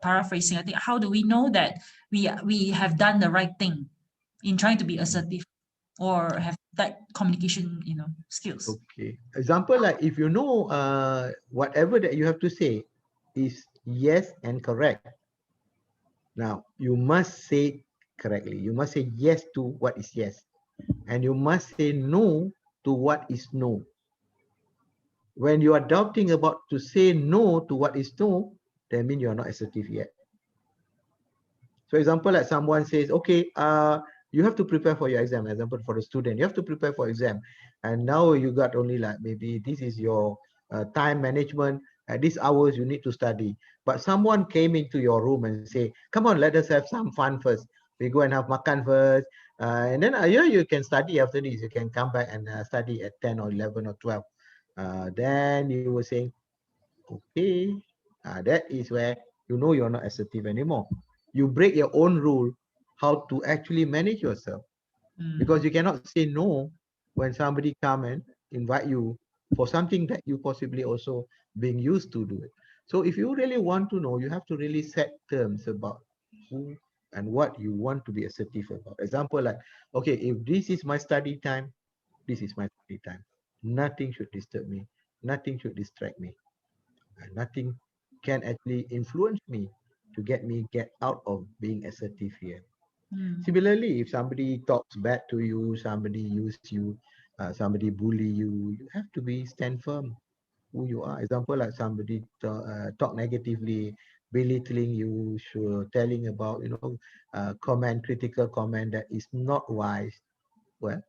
paraphrasing. I think, how do we know that we have done the right thing in trying to be assertive or have that communication, skills? Okay. Example, like if you know whatever that you have to say is yes and correct. Now you must say correctly. You must say yes to what is yes, and you must say no to what is no. When you are doubting about to say no to what is no, that means you are not assertive yet. So example, like someone says, okay, You have to prepare for your exam. Example, for a student, you have to prepare for exam, and now you got only like maybe this is your time management. At these hours you need to study, but someone came into your room and say, come on, let us have some fun first. We go and have makan first, and then you can study after this. You can come back and study at 10 or 11 or 12. Then you were saying, okay, that is where you know you're not assertive anymore. You break your own rule how to actually manage yourself, because Mm, you cannot say no when somebody come and invite you for something that you possibly also being used to do it. So if you really want to know, you have to really set terms about who and what you want to be assertive about. Example, like, okay, if this is my study time, this is my study time. Nothing should disturb me. Nothing should distract me. And nothing can actually influence me to get out of being assertive here. mm, Similarly, if somebody talks bad to you, somebody use you, somebody bully you, you have to be stand firm who you are. Example, like somebody talk negatively, belittling you, sure, telling about, comment, critical comment that is not wise. Well,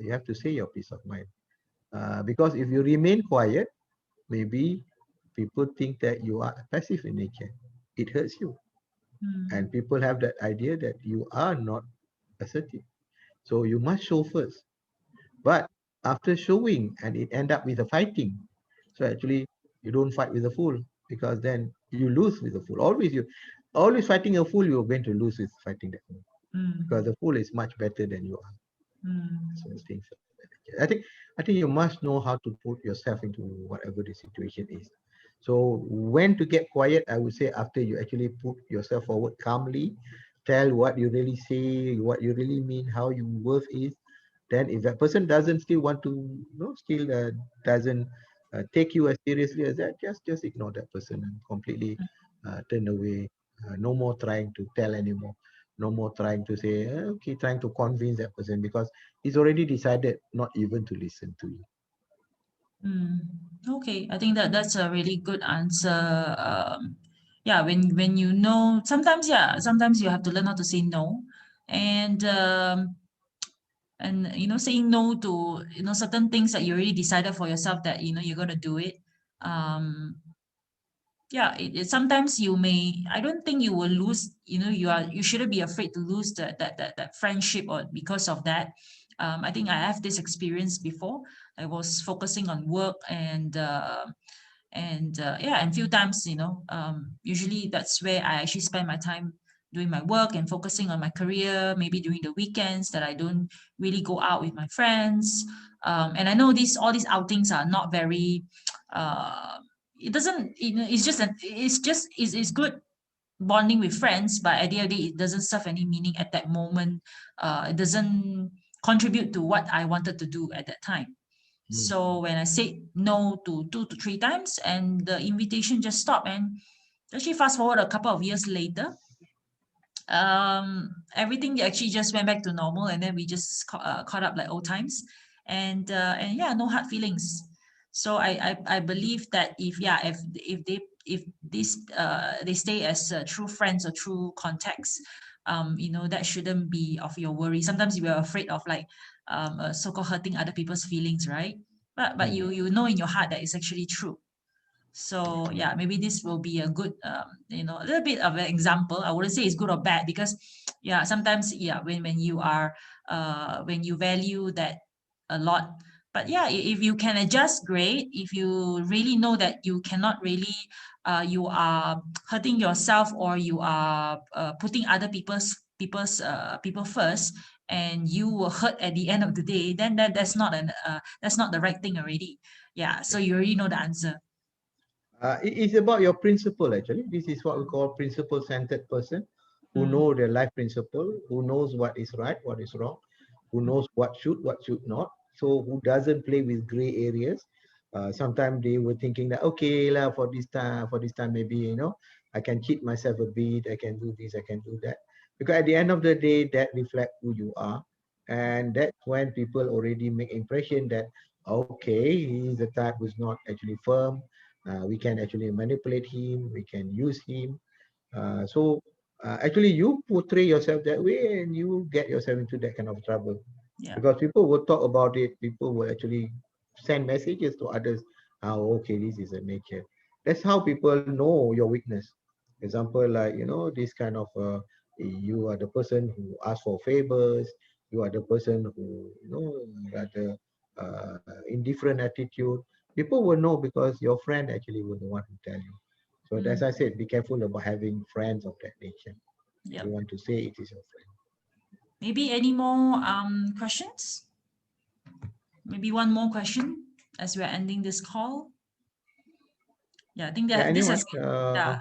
you have to say your peace of mind. Because if you remain quiet, maybe people think that you are passive in nature. It hurts you. And mm, people have that idea that you are not assertive. So you must show first. But after showing and it end up with a fighting, so actually you don't fight with a fool, because then you lose with a fool. Always fighting a fool, you're going to lose with fighting that fool, because mm, the fool is much better than you are. So mm, things like that. I think you must know how to put yourself into whatever the situation is. So when to get quiet, I would say after you actually put yourself forward calmly, tell what you really say, what you really mean, how your worth is. Then if that person doesn't still want to, still doesn't take you as seriously as that, just ignore that person and completely turn away. No more trying to tell anymore. No more trying to say, okay, trying to convince that person, because he's already decided not even to listen to you. mm. Okay, I think that's a really good answer. Yeah, when you know, sometimes yeah, sometimes you have to learn how to say no, and saying no to certain things that you already decided for yourself that you're gonna do it. Um, yeah, sometimes you may, I don't think you will lose, you shouldn't be afraid to lose that friendship or because of that. I think I have this experience before. I was focusing on work and yeah, and few times, usually that's where I actually spend my time doing my work and focusing on my career, maybe during the weekends that I don't really go out with my friends. And I know all these outings are not very uh it doesn't, it's just it's good bonding with friends, but at the end of the day, it doesn't serve any meaning at that moment. It doesn't contribute to what I wanted to do at that time. Mm. So when I said no to 2 to 3 times, and the invitation just stopped, and actually fast forward a couple of years later, everything actually just went back to normal, and then we just caught up like old times, and yeah, no hard feelings. So I believe that if they stay as true friends or true contacts, that shouldn't be of your worry. Sometimes we are afraid of like so-called hurting other people's feelings, right? But Mm. you know in your heart that it's actually true. So yeah, maybe this will be a good, a little bit of an example. I wouldn't say it's good or bad because, yeah, sometimes yeah, when you are, when you value that a lot, but yeah, if you can adjust, great. If you really know that you cannot really, you are hurting yourself or you are putting other people first, and you were hurt at the end of the day, then that's not the right thing already. Yeah, so you already know the answer. It is about your principle, actually. This is what we call principle-centered person, who Mm. know their life principle, who knows what is right, what is wrong, who knows what should not. So who doesn't play with gray areas. Sometimes they were thinking that, okay, lah, for this time, maybe, I can cheat myself a bit, I can do this, I can do that. Because at the end of the day, that reflects who you are. And that's when people already make impression that, okay, he is the type who's not actually firm. We can actually manipulate him, we can use him. So actually you portray yourself that way and you get yourself into that kind of trouble. Yeah. Because people will talk about it, people will actually send messages to others. Oh, okay, this is a nature. That's how people know your weakness. Example, like, this kind of, you are the person who asks for favors, you are the person who, rather indifferent attitude. People will know because your friend actually will the one who tell you. So as I said, be careful about having friends of that nature. Yep. You want to say it is your friend. Maybe any more questions? Maybe one more question as we're ending this call. Yeah, I think Yeah, that anyone?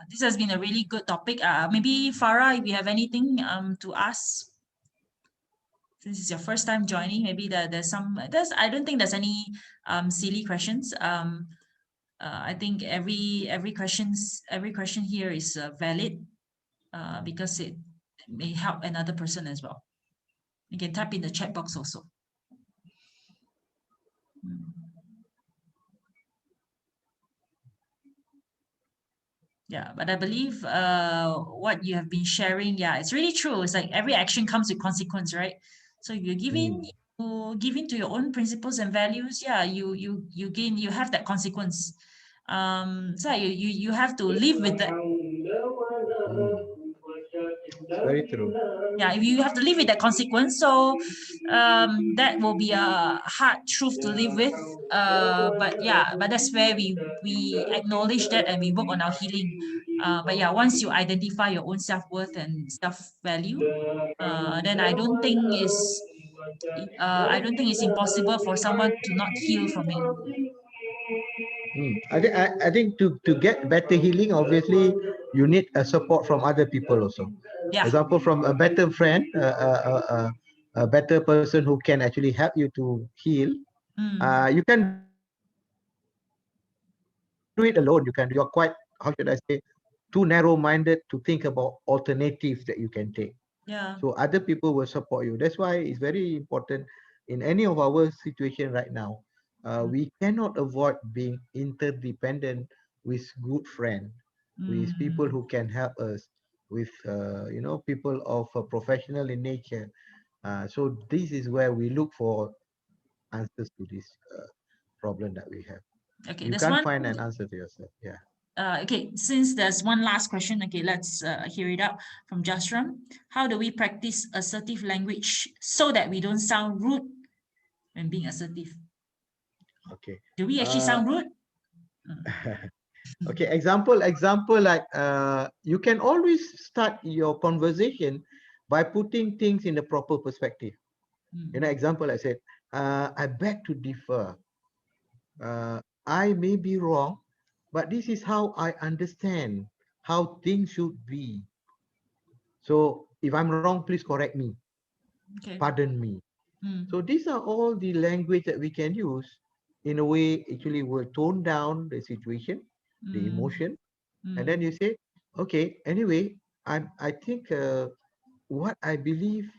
this has been a really good topic. Maybe Farah, if you have anything to ask, since it's your first time joining, maybe there's I don't think there's any silly questions. I think every question here is valid because it may help another person as well. You can type in the chat box also. Mm. Yeah, but I believe what you have been sharing, yeah, it's really true. It's like every action comes with consequence, right? So Mm, you give in to your own principles and values, yeah, you have that consequence. So you have to live with that. mm. It's very true. Yeah, if you have to live with that consequence, so that will be a hard truth to live with. But yeah, but that's where we acknowledge that and we work on our healing. But yeah, once you identify your own self-worth and self-value, then I don't think it's impossible for someone to not heal from it. I think to get better healing, obviously, you need a support from other people also. Yeah. Example, from a better friend, a better person who can actually help you to heal. Mm. You can do it alone. You're quite, how should I say, too narrow-minded to think about alternatives that you can take. So other Yeah. people will support you. That's why it's very important in any of our situation right now. We cannot avoid being interdependent with good friends, with people Mm. who can help us, with people of professional in nature. So this is where we look for answers to this problem that we have. Okay, You there's can't one. find an answer to yourself. Yeah. Okay, since there's one last question, okay, let's hear it out from Jasram. How do we practice assertive language so that we don't sound rude when being assertive? Okay. Do we actually Uh, sound rude? okay. Example like you can always start your conversation by putting things in the proper perspective. Mm. Example I said, I beg to differ. I may be wrong, but this is how I understand how things should be. So if I'm wrong, please correct me, Okay. pardon me. Mm. So these are all the language that we can use in a way actually will tone down the situation, the Mm. emotion, and then Mm. you say, okay, anyway, I think what I believe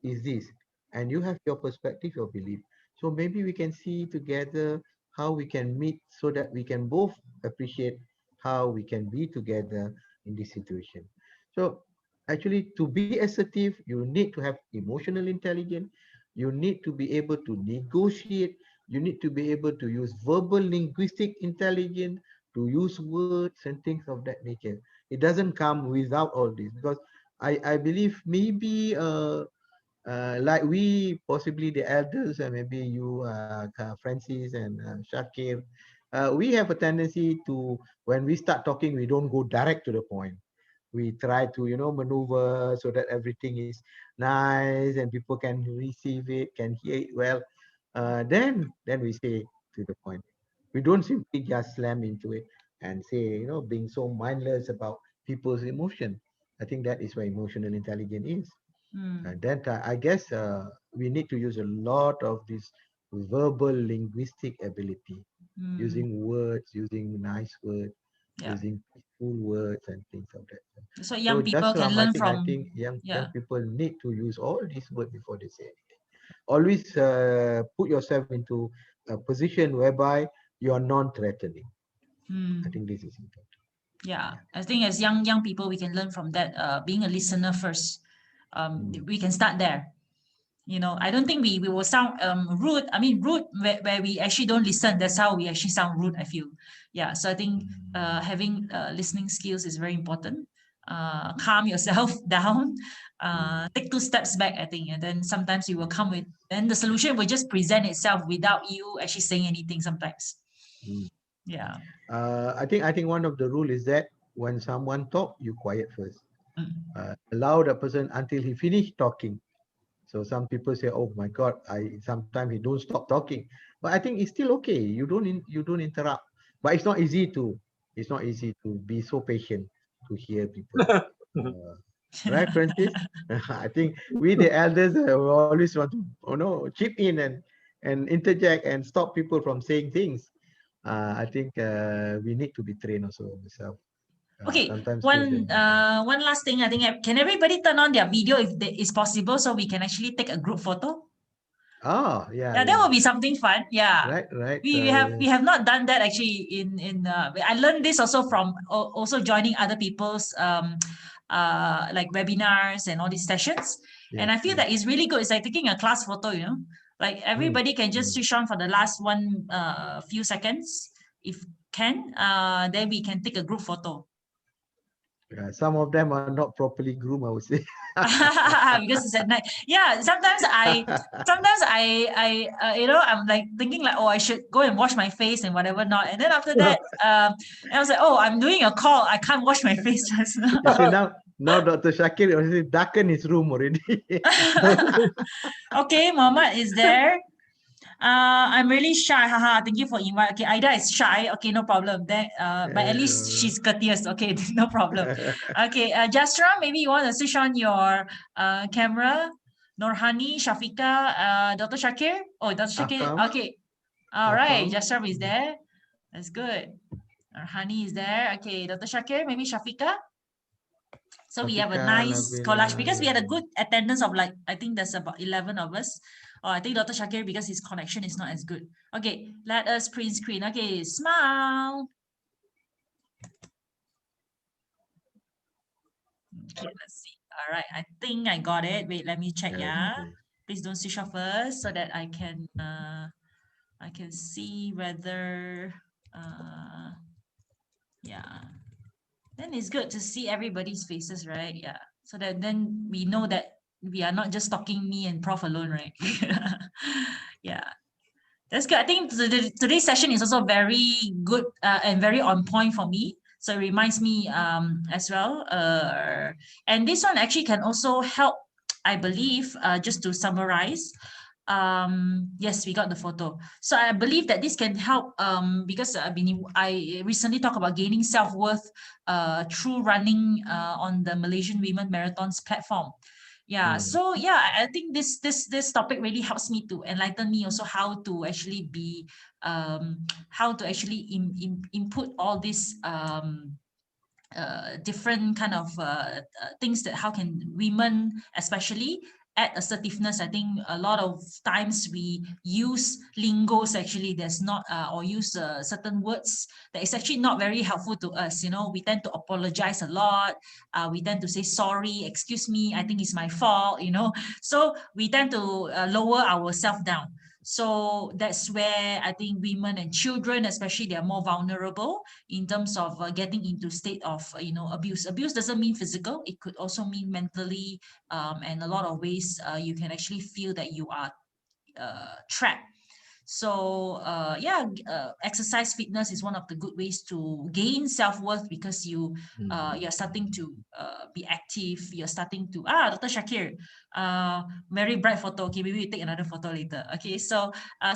is this, and you have your perspective, your belief. So maybe we can see together how we can meet so that we can both appreciate how we can be together in this situation. So actually, to be assertive, you need to have emotional intelligence. You need to be able to negotiate. You need to be able to use verbal linguistic intelligence, to use words and things of that nature. It doesn't come without all this because I believe maybe like we possibly the elders and maybe you Francis and Shakir, we have a tendency to, when we start talking, we don't go direct to the point. We try to maneuver so that everything is nice and people can receive it, can hear it well. Then we say to the point. We don't simply just slam into it and say, being so mindless about people's emotion. I think that is where emotional intelligence is. Mm. And then I guess we need to use a lot of this verbal linguistic ability, Mm. using words, using nice words, Yeah. using peaceful words and things of that sort. So So young people just can I learn think from. young Yeah. people need to use all these words before they say anything. Always put yourself into a position whereby you are non-threatening. I Mm. think this is important. Yeah, I think as young people, we can learn from that. Being a listener first, we can start there. You know, I don't think we will sound rude. I mean, rude where we actually don't listen. That's how we actually sound rude, I feel. Yeah, so I think having listening skills is very important. Calm yourself down, take 2 steps back, I think, and then sometimes you will come with, then the solution will just present itself without you actually saying anything sometimes. Mm. Yeah. I think one of the rule is that when someone talk, you quiet first. Mm. Allow the person until he finish talking. So some people say, "Oh my God, I sometimes he don't stop talking," but I think it's still okay. You don't interrupt. But it's not easy to be so patient to hear people. Uh, right, Francis? I think we the elders always want to chip in and interject and stop people from saying things. I think we need to be trained also myself. Okay, Sometimes one children. one last thing. I think can everybody turn on their video if it's possible, so we can actually take a group photo. Oh, yeah, Yeah, that yeah. will be something fun. Yeah, Right, right. we have not done that actually in. I learned this also from also joining other people's like webinars and all these sessions, and Yes, I feel yes. that it's really good. It's like taking a class photo. You know, like Mm, everybody can just mm. switch on for the last few seconds if can. Then we can take a group photo. Yeah, some of them are not properly groomed, I would say. Because it's at night. Yeah, sometimes I I'm like thinking like, oh, I should go and wash my face and whatever not. And then after that, and I was like, oh, I'm doing a call. I can't wash my face just now. You see now Dr. Shakir already darkened his room already. Okay, Mohammad is there. I'm really shy. Haha, thank you for invite. Okay, Ida is shy. Okay, no problem. Then, but at least she's courteous. Okay, no problem. Okay, Jasra, maybe you want to switch on your camera. Norhani, Shafika, Dr. Shakir. Oh, Dr. Shakir. Afam, Okay, all right. Afam. Jasra is there. That's good. Norhani is there. Okay, Dr. Shakir, maybe Shafika. So we have a Shafika, nice Nabila, collage because we had a yeah. good attendance of like, I think there's about 11 of us. Oh, I think Dr. Shakir, because his connection is not as good. Okay, let us print screen. Okay, smile. Okay, let's see. All right, I think I got it. Wait, let me check. Yeah, Okay. please don't switch off first so that I can see whether yeah. Then it's good to see everybody's faces, right? Yeah. So that then we know that we are not just talking me and Prof alone, right? Yeah. That's good. I think today's session is also very good and very on point for me. So it reminds me as well. And this one actually can also help, I believe, just to summarize. Yes, we got the photo. So I believe that this can help because I recently talked about gaining self-worth through running on the Malaysian Women Marathons platform. Yeah, Mm, so yeah, I think this topic really helps me to enlighten me also how to actually be how to actually input all these different kind of things that how can women especially add assertiveness. I think a lot of times we use lingos actually there's not or use certain words that is actually not very helpful to us. You know, we tend to apologize a lot. We tend to say sorry, excuse me, I think it's my fault, you know. So we tend to lower ourselves down. So that's where I think women and children especially they are more vulnerable in terms of getting into state of abuse. Abuse doesn't mean physical; it could also mean mentally, and a lot of ways you can actually feel that you are trapped. So yeah, exercise fitness is one of the good ways to gain self-worth because mm. you're starting to be active. You're starting to Dr. Shakir, very bright photo. Okay, maybe we take another photo later. Okay, so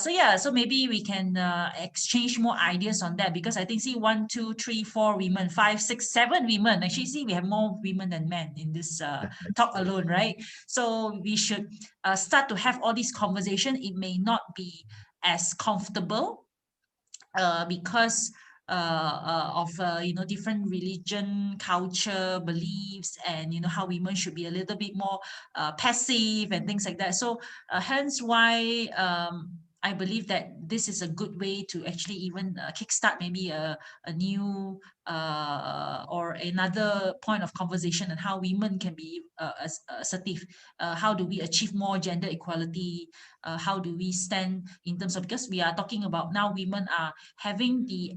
yeah, so maybe we can exchange more ideas on that because I think see 1, 2, 3, 4 women, 5, 6, 7 women. Actually, see we have more women than men in this talk Yes. alone, right? So we should start to have all these conversation. It may not be as comfortable because of different religion, culture, beliefs, and how women should be a little bit more passive and things like that. So hence why I believe that this is a good way to actually even kickstart maybe a new or another point of conversation on how women can be assertive. How do we achieve more gender equality? How do we stand in terms of, because we are talking about now women are having the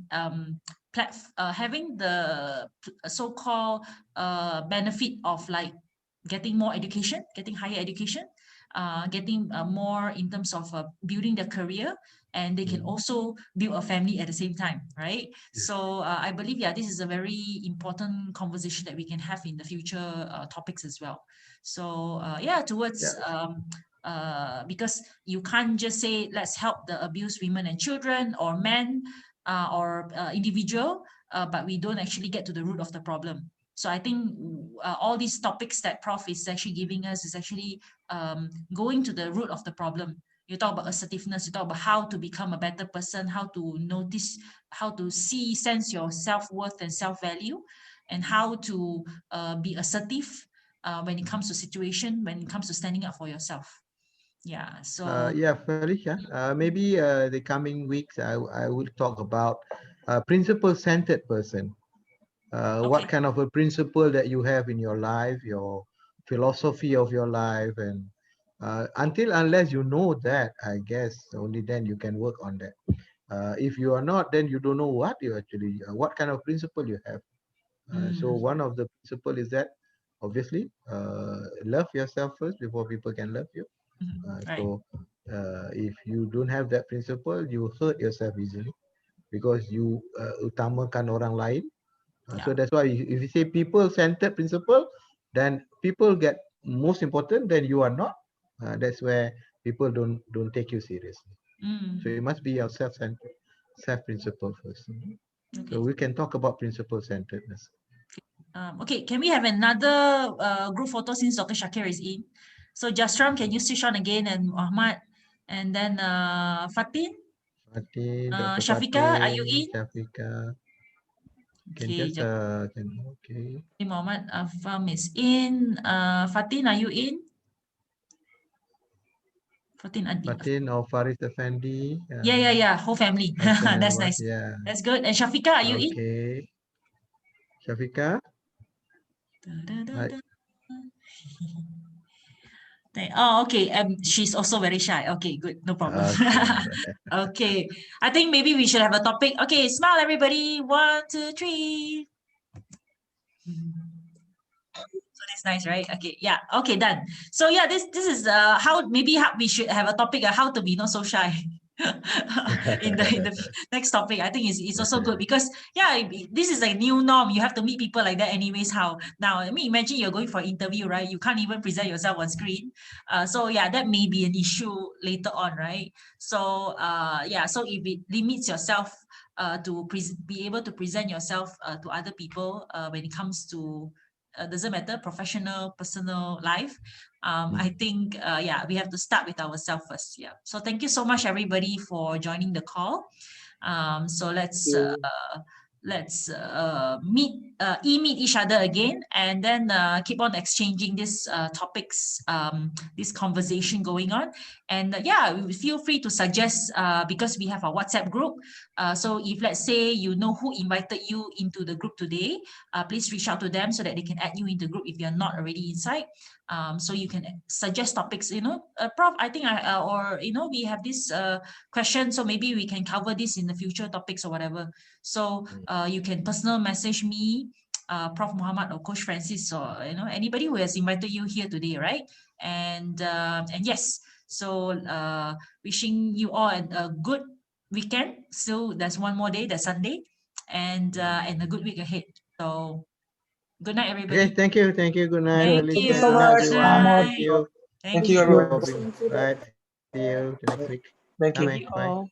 having the so-called benefit of like getting more education, getting higher education, getting more in terms of building their career, and they can also build a family at the same time, right? So I believe, yeah, this is a very important conversation that we can have in the future topics as well. So yeah, towards because you can't just say let's help the abused women and children or men or individual, but we don't actually get to the root of the problem. So I think all these topics that Prof is actually giving us is actually going to the root of the problem. You talk about assertiveness, you talk about how to become a better person, how to notice, how to see, sense your self-worth and self-value, and how to be assertive when it comes to situation, when it comes to standing up for yourself. Yeah, so Yeah, Felicia. Maybe the coming weeks I will talk about principle-centered person. What okay. kind of a principle that you have in your life, your philosophy of your life, and until unless you know that, I guess only then you can work on that. If you are not, then you don't know what you actually, what kind of principle you have. So one of the principle is that obviously love yourself first before people can love you. Right. So if you don't have that principle, you hurt yourself easily because you utamakan orang lain. Yeah. So that's why if you say people-centered principle, then people get most important, then you are not. That's where people don't take you seriously. So it must be your self-centered, self-principle first. Okay. So we can talk about principle-centeredness. Okay, can we have another group photo since Dr. Shakir is in? So Jasram, can you switch on again, and Mohammad, and then Fatin, Fatin, Dr. Shafika, are you Fatin, in? Shafika, can Okay, just okay. Mohammad Afam is in. Fatin, are you in? Fatin Adi. Fatin or Faris Effendi, Yeah. Whole family. husband and That's wife, nice. yeah. That's good. And Shafika, are you in? Okay. Shafika, Da, da, da, hi. da. Oh, okay. She's also very shy. Okay, good. No problem. Okay, all right. Okay. I think maybe we should have a topic. Okay, smile everybody. 1, 2, 3. So that's nice, right? Okay, yeah. Okay, done. So yeah, this is how maybe how we should have a topic how to be not so shy. in the next topic, I think it's also good because yeah, this is a new norm. You have to meet people like that anyways. How now? I mean, imagine you're going for an interview, right? You can't even present yourself on screen. So yeah, that may be an issue later on, right? So yeah, so if it limits yourself to be able to present yourself to other people when it comes to doesn't matter, professional, personal life. I think, yeah, we have to start with ourselves first. Yeah. So thank you so much, everybody, for joining the call. So let's meet each other again, and then keep on exchanging these topics, this conversation going on. And yeah, feel free to suggest because we have a WhatsApp group. So if let's say you know who invited you into the group today, please reach out to them so that they can add you into the group if you're not already inside. So you can suggest topics, Prof, I think or we have this question, so maybe we can cover this in the future topics or whatever. So you can personal message me, Prof Mohammad or Coach Francis, or anybody who has invited you here today, right? And yes, so wishing you all a good weekend. So there's one more day, that's Sunday, and a good week ahead. So good night, Okay, everybody. thank you. Thank you. Good night, Thank Thank you. you so Alicia. Good night, much, Good everyone. Mohammed. Thank night. you. Thank Thank Thank you, you you. for everyone. being. Right. See you. Till next week. Thank you. Bye. Bye.